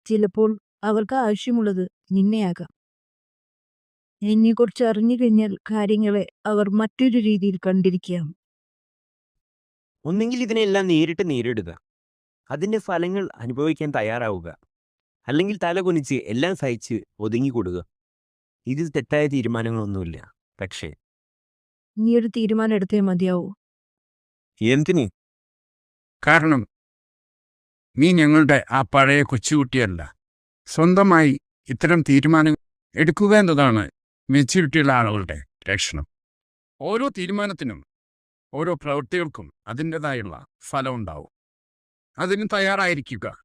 ചിലപ്പോൾ അവർക്ക് ആവശ്യമുള്ളത് നിന്നെയാകാം. എന്നെക്കുറിച്ച് അറിഞ്ഞു കഴിഞ്ഞാൽ കാര്യങ്ങളെ അവർ മറ്റൊരു രീതിയിൽ കണ്ടിരിക്കാം. ഒന്നെങ്കിൽ ഇതിനെല്ലാം നേരിടുക, അതിന്റെ ഫലങ്ങൾ അനുഭവിക്കാൻ തയ്യാറാവുക, അല്ലെങ്കിൽ തല കുനിച്ച് എല്ലാം സഹിച്ച് ഒതുങ്ങിക്കൂടുക. ഇതിൽ തെറ്റായ തീരുമാനങ്ങളൊന്നുമില്ല. പക്ഷേ നീ ഒരു തീരുമാനം എടുത്തേ മതിയാവൂ. എന്തിന്? കാരണം നീ ഞങ്ങളുടെ ആ പഴയ കൊച്ചുകുട്ടിയല്ല. സ്വന്തമായി ഇത്തരം തീരുമാനങ്ങൾ എടുക്കുക എന്നതാണ് മെച്യൂരിറ്റിയുള്ള ആളുകളുടെ ലക്ഷണം. ഓരോ തീരുമാനത്തിനും ഓരോ പ്രവൃത്തികൾക്കും അതിൻ്റെതായുള്ള ഫലം ഉണ്ടാവും. അതിന് തയ്യാറായിരിക്കുക.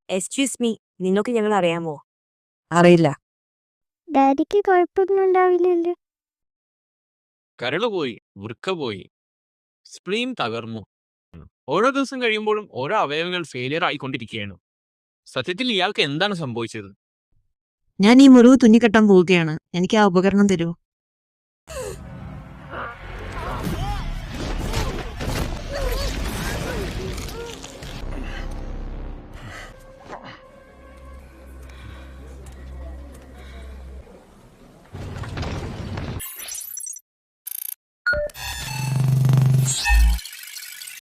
എക്സ്ക്യൂസ് മീ, നിങ്ങൾക്ക് ഞങ്ങൾ അറിയാമോ? അറിയില്ല. ഡാഡിക്ക് കുഴപ്പമൊന്നും ഉണ്ടാവില്ലല്ലോ? കരള് പോയി, വൃക്ക പോയി, സ്പ്ലീൻ തകർന്നു. ഓരോ ദിവസം കഴിയുമ്പോഴും ഓരോ അവയവങ്ങൾ ഫെയിലിയർ ആയിക്കൊണ്ടിരിക്കുകയാണ്. സത്യത്തിൽ ഇയാൾക്ക് എന്താണ് സംഭവിച്ചത്? ഞാൻ ഈ മുറിവ് തുന്നിക്കെട്ടാൻ പോവുകയാണ്. എനിക്ക് ആ ഉപകരണം തരൂ.